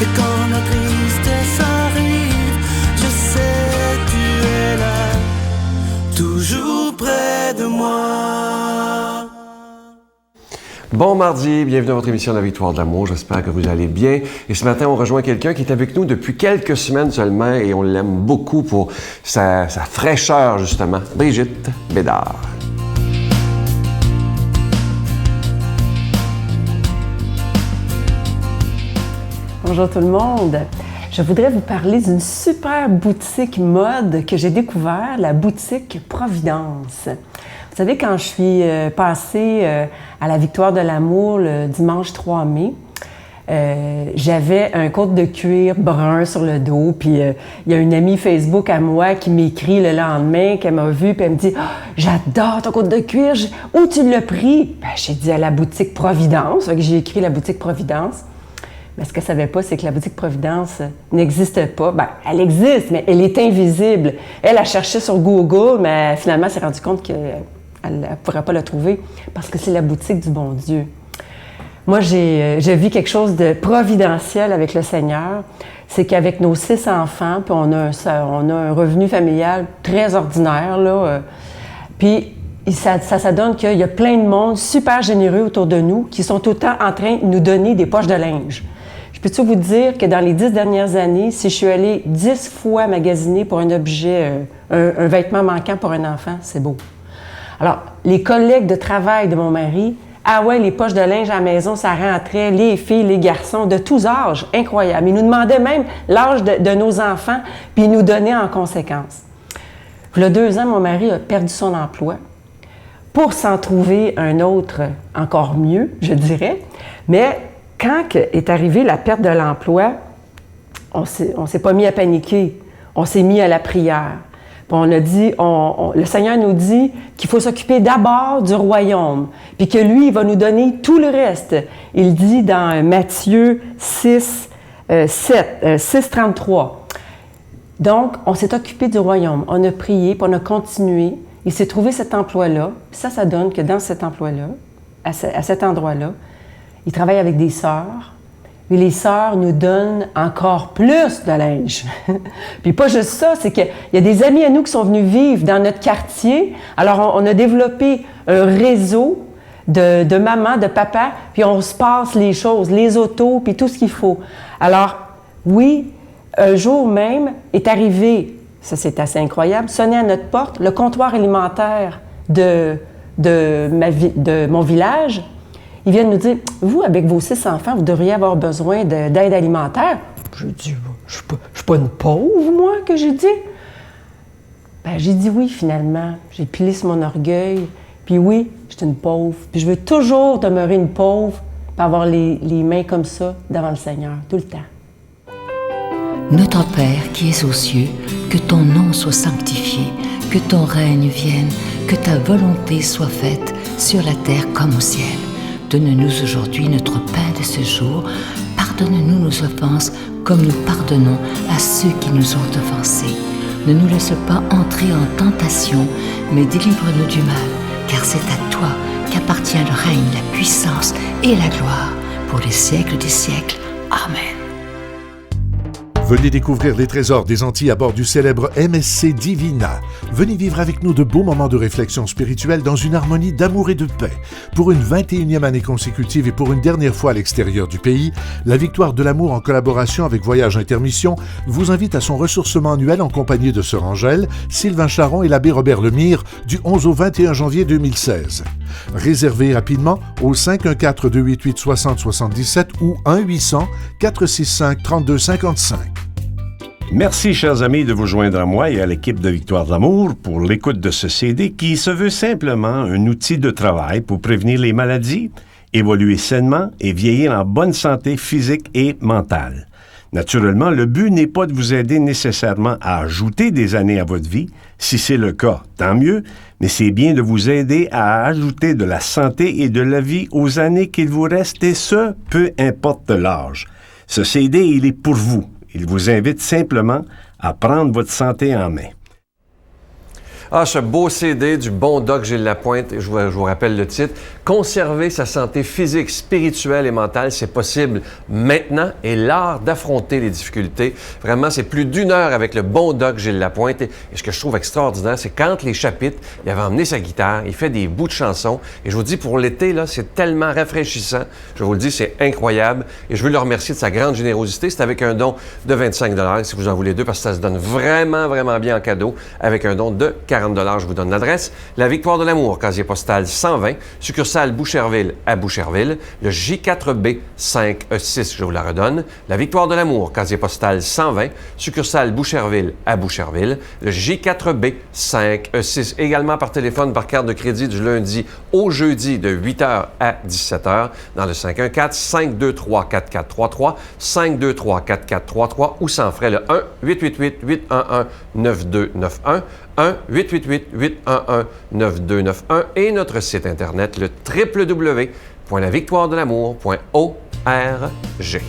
Et quand la tristesse arrive, je sais tu es là, toujours près de moi. Bon mardi, bienvenue à votre émission La Victoire de l'amour. J'espère que vous allez bien. Et ce matin, on rejoint quelqu'un qui est avec nous depuis quelques semaines seulement et on l'aime beaucoup pour sa fraîcheur, justement. Brigitte Bédard. Bonjour tout le monde. Je voudrais vous parler d'une super boutique mode que j'ai découvert, la boutique Providence. Vous savez, quand je suis passée à la Victoire de l'amour le dimanche 3 mai, j'avais un côte de cuir brun sur le dos, puis il y a une amie Facebook à moi qui m'écrit le lendemain, qu'elle m'a vue, puis elle me dit « J'adore ton côte de cuir, où tu l'as pris? » J'ai dit à la boutique Providence, donc j'ai écrit la boutique Providence. Mais ce qu'elle ne savait pas, c'est que la boutique Providence n'existe pas. Bien, elle existe, mais elle est invisible. Elle a cherché sur Google, mais finalement, elle s'est rendue compte qu'elle ne pourrait pas la trouver parce que c'est la boutique du bon Dieu. Moi, j'ai vu quelque chose de providentiel avec le Seigneur. C'est qu'avec nos 6 enfants, puis on a un revenu familial très ordinaire, là. Puis ça donne qu'il y a plein de monde super généreux autour de nous qui sont tout le temps en train de nous donner des poches de linge. Je peux-tu vous dire que dans les 10 dernières années, si je suis allée 10 fois magasiner pour un objet, un vêtement manquant pour un enfant, c'est beau. Alors, les collègues de travail de mon mari, ah ouais, les poches de linge à la maison, ça rentrait, les filles, les garçons, de tous âges, incroyable. Ils nous demandaient même l'âge de nos enfants, puis ils nous donnaient en conséquence. Il y a 2 ans, mon mari a perdu son emploi pour s'en trouver un autre encore mieux, je dirais. Mais quand est arrivée la perte de l'emploi, on s'est pas mis à paniquer, on s'est mis à la prière. Puis on a dit, le Seigneur nous dit qu'il faut s'occuper d'abord du royaume, puis que lui, il va nous donner tout le reste. Il dit dans Matthieu 6:33. Donc, on s'est occupé du royaume, on a prié, puis on a continué. Il s'est trouvé cet emploi-là. Ça donne que dans cet emploi-là, à cet endroit-là, il travaille avec des sœurs. Et les sœurs nous donnent encore plus de linge. Puis pas juste ça, c'est qu'il y a des amis à nous qui sont venus vivre dans notre quartier. Alors, on a développé un réseau de mamans, de papas, puis on se passe les choses, les autos, puis tout ce qu'il faut. Alors, oui, un jour même est arrivé, ça c'est assez incroyable, sonner à notre porte, le comptoir alimentaire de mon village. Ils viennent nous dire, vous, avec vos 6 enfants, vous devriez avoir besoin d'aide alimentaire. J'ai dit, je suis pas une pauvre, moi, que j'ai dit. Ben, j'ai dit oui, finalement. J'ai pilé sur mon orgueil. Puis oui, je suis une pauvre. Puis je veux toujours demeurer une pauvre, puis avoir les mains comme ça devant le Seigneur, tout le temps. Notre Père qui es aux cieux, que ton nom soit sanctifié, que ton règne vienne, que ta volonté soit faite sur la terre comme au ciel. Donne-nous aujourd'hui notre pain de ce jour. Pardonne-nous nos offenses comme nous pardonnons à ceux qui nous ont offensés. Ne nous laisse pas entrer en tentation, mais délivre-nous du mal, car c'est à toi qu'appartient le règne, la puissance et la gloire pour les siècles des siècles. Amen. Venez découvrir les trésors des Antilles à bord du célèbre MSC Divina. Venez vivre avec nous de beaux moments de réflexion spirituelle dans une harmonie d'amour et de paix. Pour une 21e année consécutive et pour une dernière fois à l'extérieur du pays, la Victoire de l'amour en collaboration avec Voyage Intermission vous invite à son ressourcement annuel en compagnie de Sœur Angèle, Sylvain Charon et l'abbé Robert Lemire du 11 au 21 janvier 2016. Réservez rapidement au 514-288-6077 ou 1-800-465-3255. Merci, chers amis, de vous joindre à moi et à l'équipe de Victoire de l'amour pour l'écoute de ce CD qui se veut simplement un outil de travail pour prévenir les maladies, évoluer sainement et vieillir en bonne santé physique et mentale. Naturellement, le but n'est pas de vous aider nécessairement à ajouter des années à votre vie. Si c'est le cas, tant mieux, mais c'est bien de vous aider à ajouter de la santé et de la vie aux années qu'il vous reste, et ce, peu importe l'âge. Ce CD, il est pour vous. Il vous invite simplement à prendre votre santé en main. Ah, ce beau CD du bon Doc Gilles Lapointe, je vous rappelle le titre, Conserver sa santé physique, spirituelle et mentale, c'est possible maintenant et l'art d'affronter les difficultés. Vraiment, c'est plus d'1 heure avec le bon doc Gilles Lapointe. Et ce que je trouve extraordinaire, c'est quand les chapitres, il avait emmené sa guitare, il fait des bouts de chansons. Et je vous dis, pour l'été, là, c'est tellement rafraîchissant. Je vous le dis, c'est incroyable. Et je veux le remercier de sa grande générosité. C'est avec un don de 25 $ si vous en voulez deux, parce que ça se donne vraiment, vraiment bien en cadeau. Avec un don de 40 $, je vous donne l'adresse. La Victoire de l'amour, casier postal 120, succursale Boucherville à Boucherville, le J4B 5E6, je vous la redonne. La Victoire de l'amour, casier postal 120, succursale Boucherville à Boucherville, le J4B 5E6, également par téléphone, par carte de crédit du lundi au jeudi de 8h à 17h dans le 514-523-4433, 523-4433 ou sans frais le 1-888-811-9291, 1-888-811-9291 et notre site internet le www.lavictoiredelamour.org.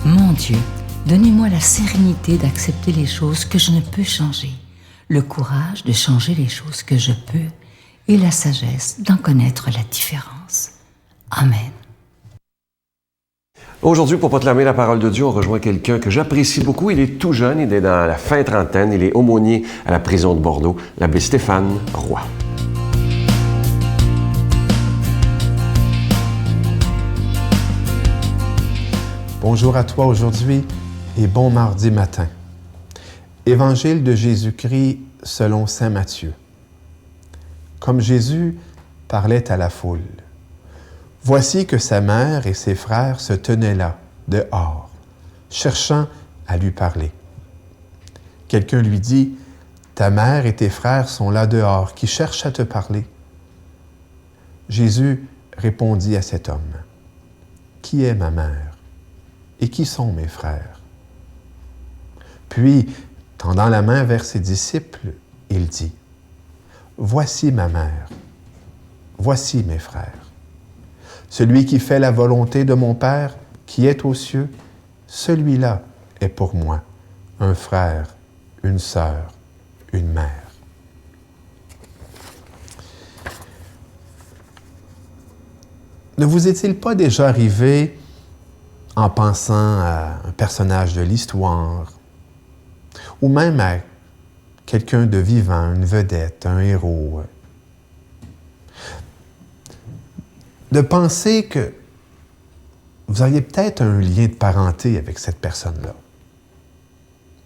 Mon Dieu, donnez-moi la sérénité d'accepter les choses que je ne peux changer, le courage de changer les choses que je peux et la sagesse d'en connaître la différence. Amen. Aujourd'hui, pour proclamer la parole de Dieu, on rejoint quelqu'un que j'apprécie beaucoup. Il est tout jeune, il est dans la fin trentaine, il est aumônier à la prison de Bordeaux, l'abbé Stéphane Roy. Bonjour à toi aujourd'hui et bon mardi matin. Évangile de Jésus-Christ selon saint Matthieu. Comme Jésus parlait à la foule, voici que sa mère et ses frères se tenaient là, dehors, cherchant à lui parler. Quelqu'un lui dit, « Ta mère et tes frères sont là dehors, qui cherchent à te parler. » Jésus répondit à cet homme, « Qui est ma mère et qui sont mes frères? » Puis, tendant la main vers ses disciples, il dit, « Voici ma mère, voici mes frères. Celui qui fait la volonté de mon Père, qui est aux cieux, celui-là est pour moi un frère, une sœur, une mère. » Ne vous est-il pas déjà arrivé, en pensant à un personnage de l'histoire, ou même à quelqu'un de vivant, une vedette, un héros, de penser que vous auriez peut-être un lien de parenté avec cette personne-là,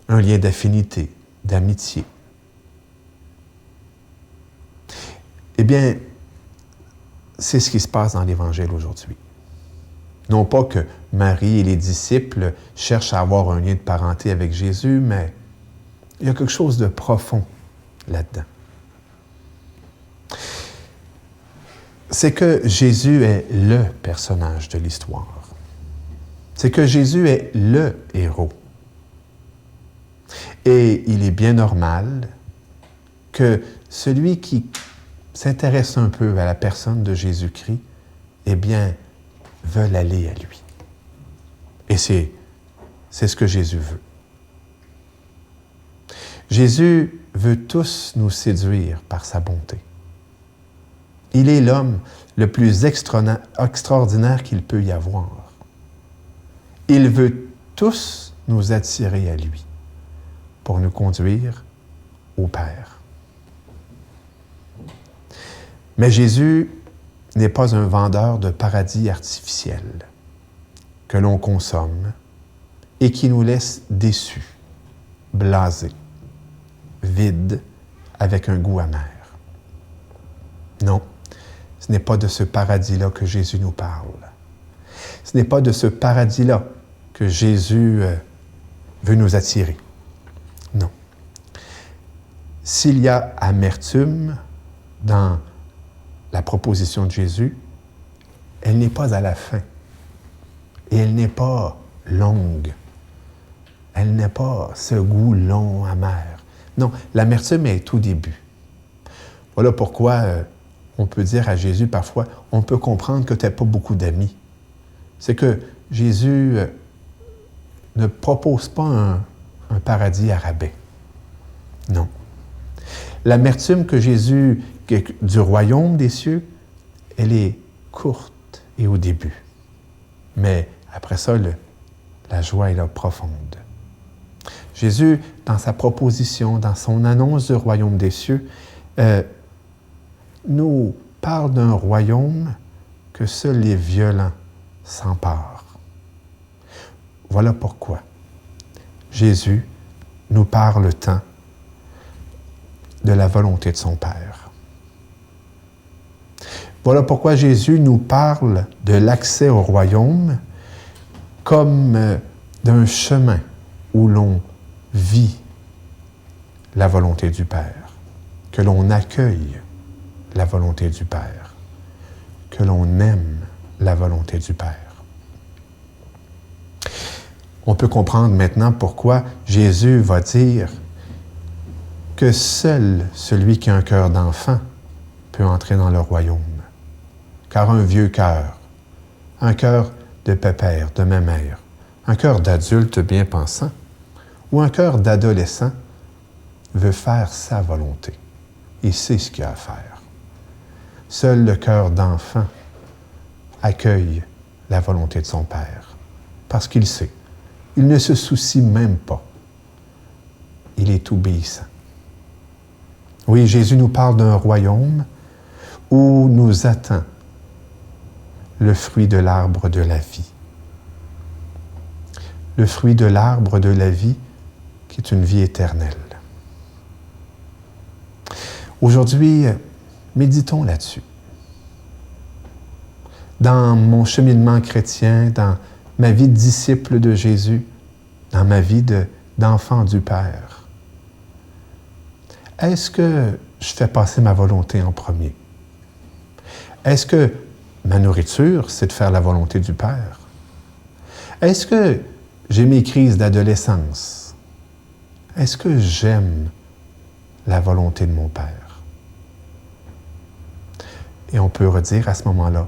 un lien d'affinité, d'amitié. Eh bien, c'est ce qui se passe dans l'Évangile aujourd'hui. Non pas que Marie et les disciples cherchent à avoir un lien de parenté avec Jésus, mais il y a quelque chose de profond là-dedans. C'est que Jésus est le personnage de l'histoire. C'est que Jésus est le héros. Et il est bien normal que celui qui s'intéresse un peu à la personne de Jésus-Christ, eh bien, veulent aller à lui. Et c'est ce que Jésus veut. Jésus veut tous nous séduire par sa bonté. Il est l'homme le plus extraordinaire qu'il peut y avoir. Il veut tous nous attirer à lui pour nous conduire au Père. Mais Jésus n'est pas un vendeur de paradis artificiel que l'on consomme et qui nous laisse déçus, blasés, vides, avec un goût amer. Non, ce n'est pas de ce paradis-là que Jésus nous parle. Ce n'est pas de ce paradis-là que Jésus veut nous attirer. Non. S'il y a amertume dans la proposition de Jésus, elle n'est pas à la fin. Et elle n'est pas longue. Elle n'a pas ce goût long, amer. Non, l'amertume est au début. Voilà pourquoi on peut dire à Jésus parfois, on peut comprendre que tu n'as pas beaucoup d'amis. C'est que Jésus ne propose pas un paradis à rabais. Non. L'amertume du royaume des cieux, elle est courte et au début. Mais après ça, la joie est là profonde. Jésus, dans sa proposition, dans son annonce du royaume des cieux, nous parle d'un royaume que seuls les violents s'emparent. Voilà pourquoi Jésus nous parle tant de la volonté de son Père. Voilà pourquoi Jésus nous parle de l'accès au royaume comme d'un chemin où l'on vit la volonté du Père, que l'on accueille la volonté du Père, que l'on aime la volonté du Père. On peut comprendre maintenant pourquoi Jésus va dire que seul celui qui a un cœur d'enfant peut entrer dans le royaume. Car un vieux cœur, un cœur de pépère, de mémère, un cœur d'adulte bien pensant ou un cœur d'adolescent veut faire sa volonté. Il sait ce qu'il a à faire. Seul le cœur d'enfant accueille la volonté de son Père parce qu'il sait. Il ne se soucie même pas. Il est obéissant. Oui, Jésus nous parle d'un royaume où nous attend le fruit de l'arbre de la vie. Le fruit de l'arbre de la vie qui est une vie éternelle. Aujourd'hui, méditons là-dessus. Dans mon cheminement chrétien, dans ma vie de disciple de Jésus, dans ma vie d'enfant du Père, est-ce que je fais passer ma volonté en premier? Est-ce que ma nourriture, c'est de faire la volonté du Père? Est-ce que j'ai mes crises d'adolescence? Est-ce que j'aime la volonté de mon Père? Et on peut redire à ce moment-là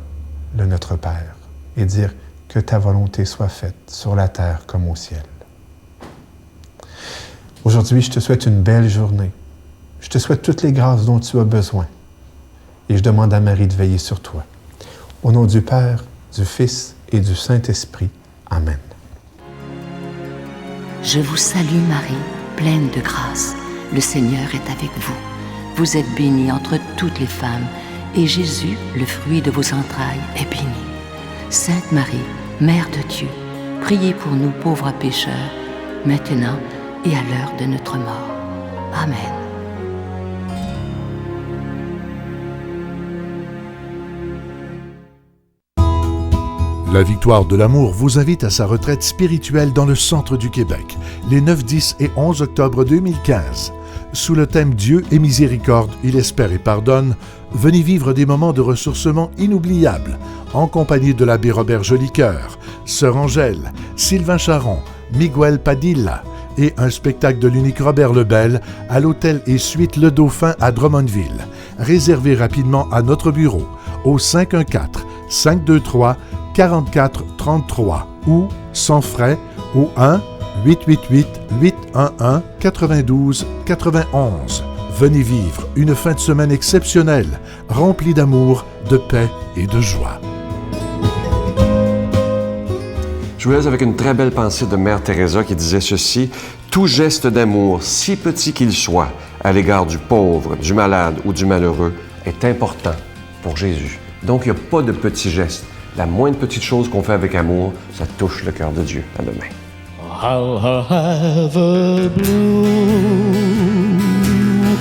le Notre Père et dire que ta volonté soit faite sur la terre comme au ciel. Aujourd'hui, je te souhaite une belle journée. Je te souhaite toutes les grâces dont tu as besoin. Et je demande à Marie de veiller sur toi. Au nom du Père, du Fils et du Saint-Esprit. Amen. Je vous salue Marie, pleine de grâce. Le Seigneur est avec vous. Vous êtes bénie entre toutes les femmes, et Jésus, le fruit de vos entrailles, est béni. Sainte Marie, Mère de Dieu, priez pour nous pauvres pécheurs, maintenant et à l'heure de notre mort. Amen. La Victoire de l'amour vous invite à sa retraite spirituelle dans le centre du Québec, les 9, 10 et 11 octobre 2015. Sous le thème « Dieu est miséricorde, il espère et pardonne », venez vivre des moments de ressourcement inoubliables en compagnie de l'abbé Robert Jolicoeur, Sœur Angèle, Sylvain Charon, Miguel Padilla et un spectacle de l'unique Robert Lebel à l'hôtel et suite Le Dauphin à Drummondville. Réservez rapidement à notre bureau au 514-523-4433 ou sans frais au 1-888-811-92-91. Venez vivre une fin de semaine exceptionnelle, remplie d'amour, de paix et de joie. Je vous laisse avec une très belle pensée de Mère Teresa qui disait ceci: « Tout geste d'amour, si petit qu'il soit, à l'égard du pauvre, du malade ou du malheureux, est important pour Jésus. » Donc, il n'y a pas de petits gestes. La moindre petite chose qu'on fait avec amour, ça touche le cœur de Dieu. À demain. I'll have a blue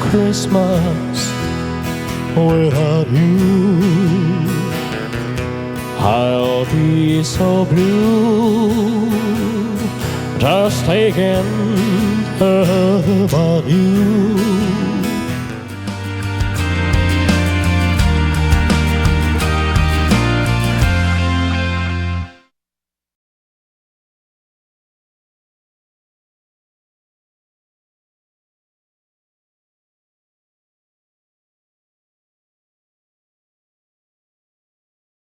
Christmas without you. I'll be so blue just thinking about you.